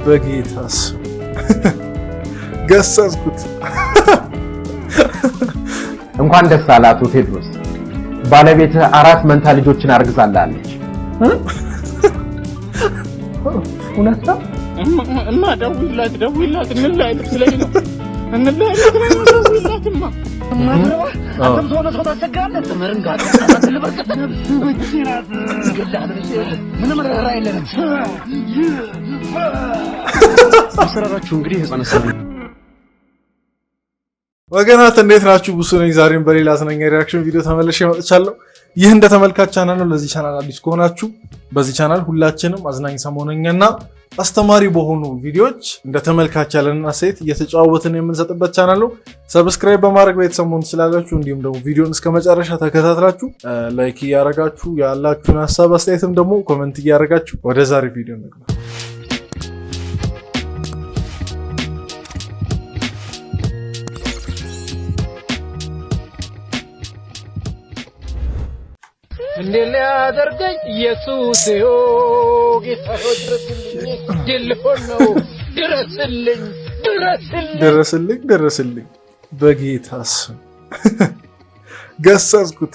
በጌታስ ገሰስኩት። እንኳን ደስ አላቱ ቴድሮስ ባለቤት 4 መንታ ልጆችን አርግዛላለች። እውነት ነው? እማ ደውይላት እንላይል ስለኝ ነው ደውይላትማ አንተም ሆነ ሰው ታሰጋለህ ተመረንጋት ልበርቀት በጅራት ገዳህ ምንም ረራ የለንም። አሰራራችሁ እንግዲህ ህፃናት ወገናት እንዴት ናችሁ? ቡሱ ነኝ። ዛሬም በሌላ አዝናኝ ሪአክሽን ቪዲዮ ተመልሼ መጥቻለሁ። ይህ እንደ ተመልካች ቻናል ነው። ለዚህ ቻናል አዲስ ከሆናችሁ በዚህ ቻናል ሁላችንም አዝናኝ ሰሞነኛና አስተማሪ በሆኑ ቪዲዮዎች እንደ ተመልካች ያለና ሴት እየተጫወትን የምንሰጥበት ቻናል ነው። ሰብስክራይብ በማድረግ ቤተሰብ መሆን ትችላላችሁ። እንዲሁም ደግሞ ቪዲዮን እስከ መጨረሻ ተከታትላችሁ ላይክ እያደረጋችሁ ያላችሁን ሀሳብ አስተያየትም ደግሞ ኮሜንት እያደረጋችሁ ወደ ዛሬ ቪዲዮ እንግባ። እንደለ ያደርገኝ ኢየሱስ ጌታ ሆይ ድረስልኝ በጌታስ ገሰስኩት።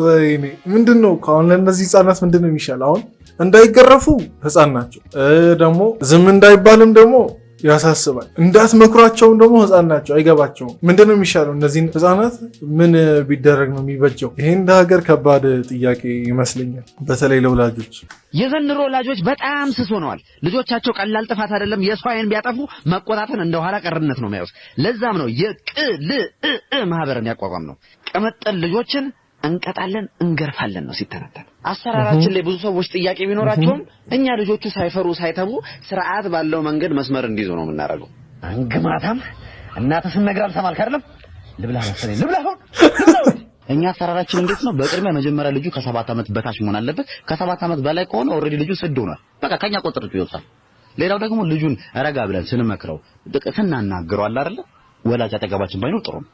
ወይኔ ምንድነው አሁን ለነዚህ ህፃናት ምንድነው የሚሻል? አሁን እንዳይገረፉ ህፃን ናቸው፣ ደግሞ ዝም እንዳይባልም ደግሞ ያሳስባል። እንዳትመክሯቸውም ደግሞ ህፃን ናቸው፣ አይገባቸውም። ምንድነው የሚሻለው? እነዚህ ህፃናት ምን ቢደረግ ነው የሚበጀው? ይሄ እንደ ሀገር ከባድ ጥያቄ ይመስለኛል፣ በተለይ ለወላጆች። የዘንድሮ ወላጆች በጣም ስስ ሆነዋል። ልጆቻቸው ቀላል ጥፋት አይደለም የሰው አይን ቢያጠፉ መቆጣጠር እንደ ኋላ ቀርነት ነው የሚያዩት። ለዛም ነው የቅልእ ማህበርን ያቋቋም ነው። ቅምጥል ልጆችን እንቀጣለን እንገርፋለን ነው ሲተነተን። አሰራራችን ላይ ብዙ ሰዎች ጥያቄ ቢኖራቸውም እኛ ልጆቹ ሳይፈሩ ሳይተቡ ስርዓት ባለው መንገድ መስመር እንዲይዙ ነው የምናደርገው። አንግማታም እናትህን ነግራል ተማልክ አይደለም? ልብላ መሰለኝ ልብላ። እኛ አሰራራችን እንዴት ነው? በቅድሚያ መጀመሪያ ልጁ ከ7 ዓመት በታች መሆን አለበት። ከ7 ዓመት በላይ ከሆነ ኦሬዲ ልጁ ስድ ሆኗል። በቃ ከኛ ቁጥጥር ይወጣል። ሌላው ደግሞ ልጁን ረጋ ብለን ስንመክረው ስናናግረው አለ አይደል? ወላጅ አጠገባችን ባይኖር ጥሩ ነው።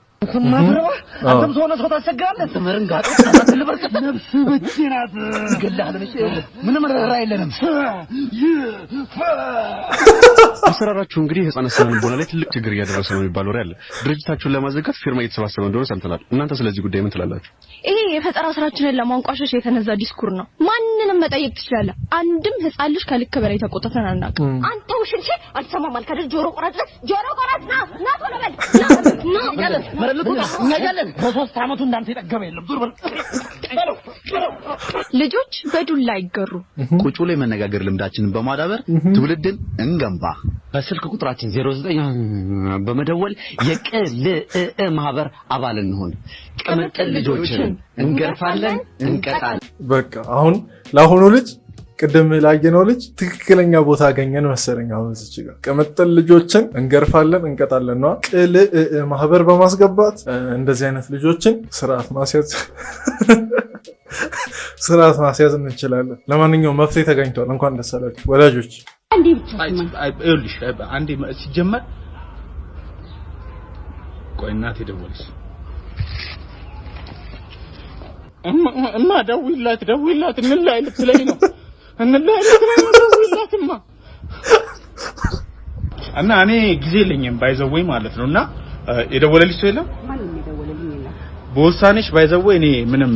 አንተም ሆነ ሰው ታሰጋለህ ተመረንጋት ልበርቀት በጅራት ገዳህ ምንም ረራ የለንም። አሰራራችሁ እንግዲህ ህፃናት ሰሞኑን ላይ ትልቅ ችግር እያደረሰ ነው የሚባል ወሬ አለ። ድርጅታችሁን ለማዘጋት ፊርማ እየተሰባሰበ እንደሆነ ሰምተናል። እናንተ ስለዚህ ጉዳይ ምን ትላላችሁ? ይሄ የፈጠራ ስራችንን ለማንቋሸሽ የተነዛ ዲስኩር ነው። ማንንም መጠየቅ ትችላለህ። አንድም ህፃን ልጅ ከልክ በላይ ተቆጥተን አናውቅም። አንተ ውሽልሽ አልሰማም አልከደል ጆሮ ቆራጥ ና ቶሎ በል ና እናያለን። በ3 ዓመቱ እንዳንተ የጠገበ የለም። ዙር በል ልጆች በዱላ አይገሩ። ቁጭ ላይ መነጋገር ልምዳችንን በማዳበር ትውልድን እንገንባ። በስልክ ቁጥራችን 09 በመደወል የቅልእ ማህበር አባል እንሆን። ቅምጥል ልጆችን እንገርፋለን እንቀጣለን። በቃ አሁን ለአሁኑ ልጅ ቅድም ላየነው ልጅ ትክክለኛ ቦታ አገኘን መሰለኝ። አሁን እዚህ ጋር ቅምጥል ልጆችን እንገርፋለን እንቀጣለን ነው። ቅልእ ማህበር በማስገባት እንደዚህ አይነት ልጆችን ስርዓት ማስያዝ እንችላለን። ለማንኛውም መፍትሄ ተገኝቷል። እንኳን ደስ አላችሁ ወላጆች። አንዴ ብቻ አይልሽ አንዴ ሲጀመር ቆይ እናቴ ደወለች። እማ ደውይላት እንላይል ስለኝ ነው ደውይላትማ። እና እኔ ጊዜ የለኝም ባይዘወይ ማለት ነውና የደወለልሽ ሰው የለም? ማንም የደወለልኝ የለም። በውሳኔሽ ባይዘወይ እኔ ምንም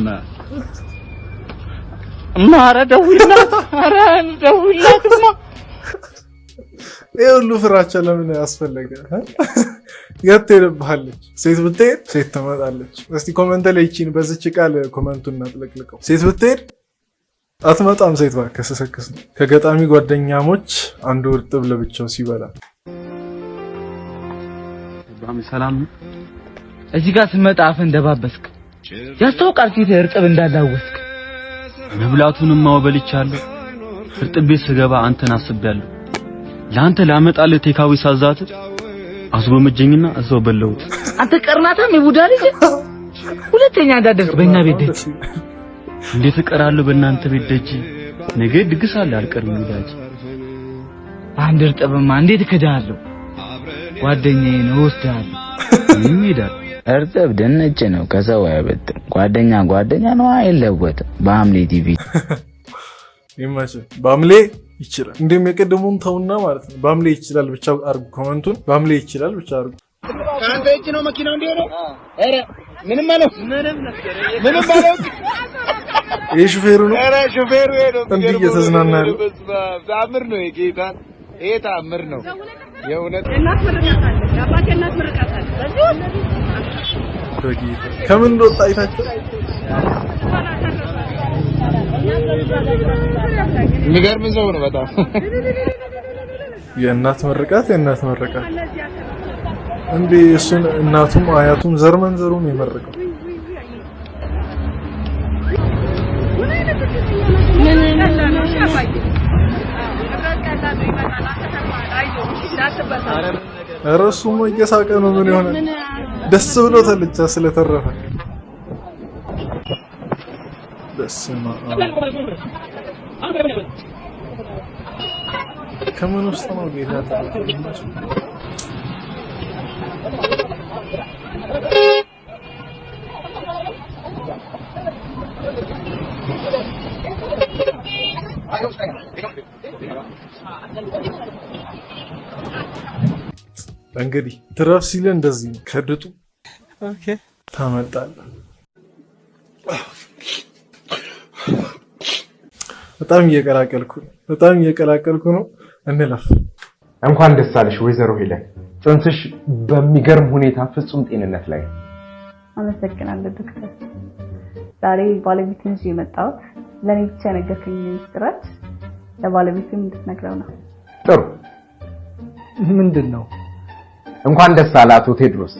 እማ ኧረ ደውይላትማ። ይሄ ሁሉ ፍራቻ ለምን ያስፈልገ? የት ሄደብሃለች? ሴት ብትሄድ ሴት ትመጣለች። እስቲ ኮሜንት ላይ እቺን በዚች ቃል ኮሜንቱን እናጥለቅልቀው። ሴት ብትሄድ አትመጣም ሴት ባከሰሰከስ። ከገጣሚ ጓደኛሞች አንዱ እርጥብ ለብቻው ሲበላ። ሰላም እዚህ ጋር ስመጣ አፍ እንደባበስክ ያስታውቃል። ፊት እርጥብ እንዳላወስክ መብላቱንም ማወበልቻለሁ። እርጥብ ቤት ስገባ አንተን አስቤያለሁ። ለአንተ ላመጣልህ ቴካዊ ሳዛት አስጎመጀኝና እዛው በለውት። አንተ ቀርናታም የቡዳ ልጅ ሁለተኛ እንዳደርስ በእኛ ቤት ደጅ እንዴት እቀራለሁ? በእናንተ ቤት ደጅ ነገ ድግስ አለ አልቀርም ይላጅ። አንድ እርጥብማ እንዴት እከዳለሁ? ጓደኛዬ ነው ወስዳለሁ። ይሄዳል። እርጥብ ድንች ነው ከሰው አይበልጥም። ጓደኛ ነው አይለወጥም። በሐምሌ ቲቪ ይመች። በሐምሌ ይችላል። እንደም የቀደሙን ተውና ማለት ነው። ባምሌ ይችላል ብቻ አርጉ። ኮመንቱን ባምሌ ይችላል ብቻ አርጉ። ካንተ እጅ ነው መኪናው እንዲሄደው። ኧረ ምንም ማለት ይሄ ሹፌሩ ነው። ኧረ ሹፌሩ ነው። እንዲህ እየተዝናና ያለው ታምር ነው። የጌታን ይሄ ታምር ነው። የእውነት እናት ምርቃት አለ። አባቴ እናት ምርቃት አለ። በጌታ ከምን እንደወጣ አይታችሁ የሚገርም ሰው ነው በጣም። የእናት ምርቃት እንዴ እሱን እናቱም አያቱም ዘርመን ዘሩም የመረቀው እረሱም እየሳቀ ነው። ምን ይሆናል? ደስ ብሎታል ብቻ ስለተረፈ። በስመ አብ ከምን ውስጥ ነው ጌታ ተባረከ። እንግዲህ ትረፍ ሲል እንደዚህ ነው። ከድጡ ኦኬ ታመጣለህ። በጣም እየቀላቀልኩ ነው። እንለፍ። እንኳን ደስ አለሽ ወይዘሮ ሄለን። ጽንስሽ በሚገርም ሁኔታ ፍጹም ጤንነት ላይ ነው። አመሰግናለሁ ዶክተር። ዛሬ ባለቤቴን ይዤ የመጣሁት ለኔ ብቻ ነገርከኝ ምስጢራት ለባለቤቴም እንድትነግረው ነው። ጥሩ። ምንድነው? እንኳን ደስ አለ አቶ ቴድሮስ።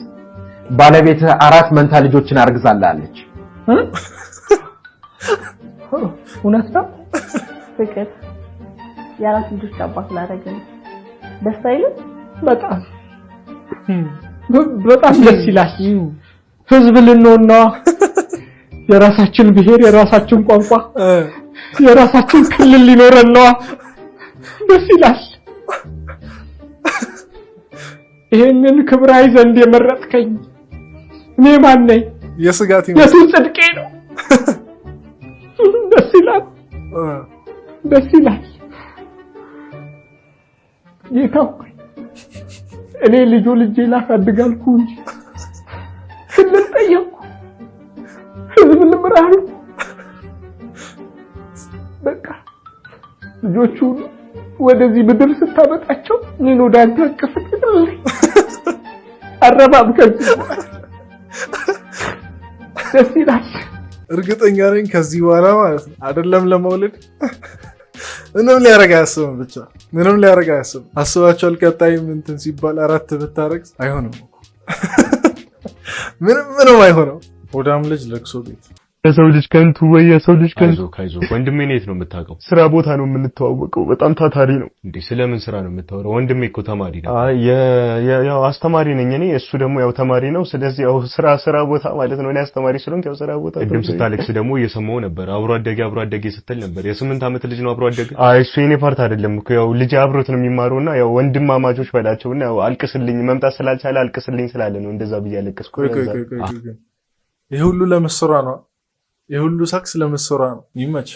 ባለቤት 4 መንታ ልጆችን አርግዛለች። እውነት ነው? ፍቅር የአራት ልጆች አባት ላደረገኝ ደስ አይልም? በጣም ደስ ይላል። ህዝብ ልንሆንና የራሳችን ብሔር፣ የራሳችን ቋንቋ፣ የራሳችን ክልል ሊኖረን ነው። ደስ ይላል። ይሄንን ክብራይ ዘንድ የመረጥከኝ እኔ ማን ነኝ? የስጋት የቱን ጽድቄ ነው? ደስ ይላል። ጌታው እኔ ልጄ ላሳድጋልኩ እንጂ ክልል ጠየቅኩ፣ ህዝብ ልምራሉ። በቃ ልጆቹን ወደዚህ ምድር ስታመጣቸው እኔን ወደ አንተ አቅፍ አረባብከኝ። ደስ ይላል። እርግጠኛ ነኝ ከዚህ በኋላ ማለት ነው አይደለም ለመውለድ ምንም ሊያረጋ አያስብም። ብቻ ምንም ሊያረጋ አያስብም። አስባቸዋል። ቀጣይ እንትን ሲባል 4 ብታረግስ አይሆንም እኮ ምንም አይሆንም። ወዳም ልጅ ለቅሶ ቤት የሰው ልጅ ከንቱ ወይ የሰው ልጅ ከንቱ። ካይዞ ወንድሜ የት ነው የምታውቀው? ስራ ቦታ ነው የምንተዋወቀው። በጣም ታታሪ ነው። እንዴ ስለምን ስራ ነው የምታወራው? ወንድሜ እኮ ተማሪ ነው። ያው አስተማሪ ነኝ እኔ፣ እሱ ደግሞ ያው ተማሪ ነው። ስለዚህ ያው ስራ ቦታ ማለት ነው። እኔ አስተማሪ ስለሆንኩ ያው ስራ ቦታ። ቅድም ስታለቅስ ደግሞ እየሰማሁ ነበር። አብሮ አደጌ ስትል ነበር። የ8 ዓመት ልጅ ነው አብሮ አደጌ። እሱ የኔ ፓርት አይደለም እኮ ያው ልጅ አብሮት ነው የሚማሩና ያው ወንድማማቾች በላቸውና ያው አልቅስልኝ መምጣት ስላልቻለ አልቅስልኝ ስላለ ነው እንደዛ ብዬ አለቀስኩ። ይሄ ሁሉ ለመስራ ነው። የሁሉ ሳክስ ለመስራ ነው። ይመች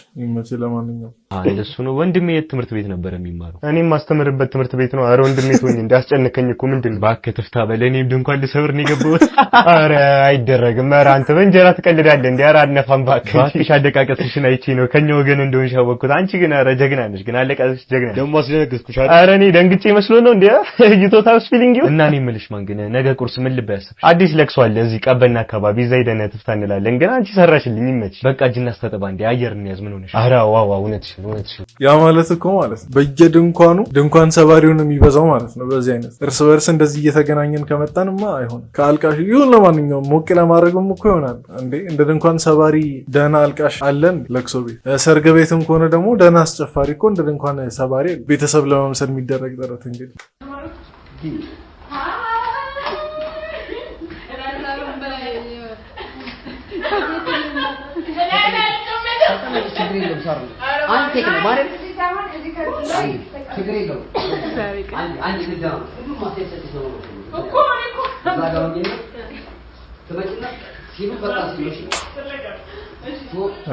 ለማንኛውም እሱ ነው። ወንድሜ የት ትምህርት ቤት ነበር የሚማረው? እኔም ማስተምርበት ትምህርት ቤት ነው። አረ ወንድሜ ተወኝ እንዳስጨነቀኝ እኮ ምንድን እባክህ ተፍታ በል። እኔም ድንኳን ልሰብር ነው የገባሁት። አረ አይደረግም። አረ አንተ በእንጀራ ትቀልዳለህ እንዴ? አረ አነፋም እባክህ። አደቃቀስሽን አይቼ ነው ከኛ ወገን እንደሆንሽ ያወቅሁት። አንቺ ግን አረ ጀግና ነሽ። ግን አለቃቅስሽ ጀግና ደግሞ አስደነገጥኩሽ። አረ እኔ ደንግጬ መስሎ ነው እንዴ? ይቶታውስ ፊሊንግ እና እኔ የምልሽ ማን ግን ነገ ቁርስ ምን ልበ ያስብሽ? አዲስ ለቅሶ አለ እዚህ ቀበና አካባቢ ዘይደነ ትፍታ እንላለን። ግን አንቺ ሰራሽልኝ ይመች። በቃ እጅና አስተጠባ እንዴ አየር እንያዝ። ምን ሆነሽ? አረ ዋው እውነትሽ ያ ማለት እኮ ማለት በየድንኳኑ ድንኳን ሰባሪውን የሚበዛው ማለት ነው። በዚህ አይነት እርስ በርስ እንደዚህ እየተገናኘን ከመጣንማ አይሆንም። ከአልቃሽ ይሁን ለማንኛውም ሞቅ ለማድረግም እኮ ይሆናል እንዴ። እንደ ድንኳን ሰባሪ ደህና አልቃሽ አለን ለቅሶ ቤት። ሰርግ ቤትም ከሆነ ደግሞ ደህና አስጨፋሪ እኮ እንደ ድንኳን ሰባሪ ቤተሰብ ለመምሰል የሚደረግ ጥረት እንግዲህ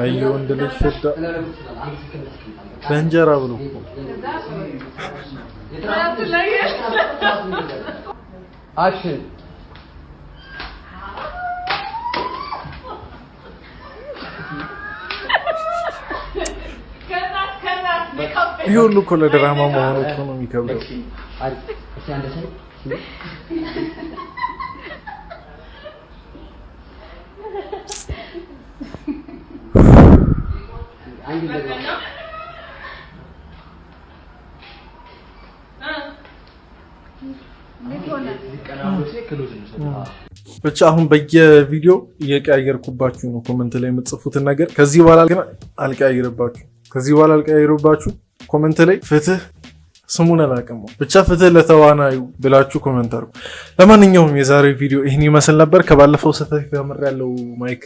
አይ ወንድ ልጅ ፍዳ በእንጀራ ብሎ አክሽን ይሄ ሁሉ እኮ ለድራማ መሆኑ እኮ ነው የሚከብደው። ብቻ አሁን በየቪዲዮ እየቀያየርኩባችሁ ነው ኮሜንት ላይ የምትጽፉትን ነገር። ከዚህ በኋላ ግን አልቀያየርባችሁ። ኮሜንት ላይ ፍትህ ስሙን አላውቅም ብቻ ፍትህ ለተዋናዩ ብላችሁ ኮሜንት አድርጉ። ለማንኛውም የዛሬው ቪዲዮ ይህን ይመስል ነበር። ከባለፈው ስህተት ተምሬያለሁ። ማይክ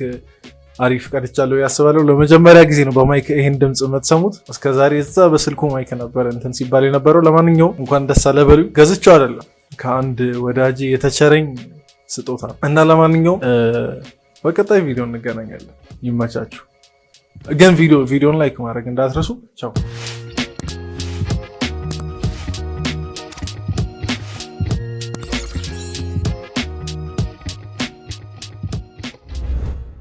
አሪፍ ቀድቻለሁ ያስባለሁ። ለመጀመሪያ ጊዜ ነው በማይክ ይሄን ድምጽ የምትሰሙት። እስከዛሬ እዛ በስልኩ ማይክ ነበር እንትን ሲባል የነበረው። ለማንኛውም እንኳን ደስ አለ በሉኝ። ገዝቼው አይደለም ከአንድ ወዳጄ የተቸረኝ ስጦታ እና ለማንኛውም በቀጣይ ቪዲዮ እንገናኛለን። ይመቻችሁ። ግን ቪዲዮን ላይክ ማድረግ እንዳትረሱ። ቻው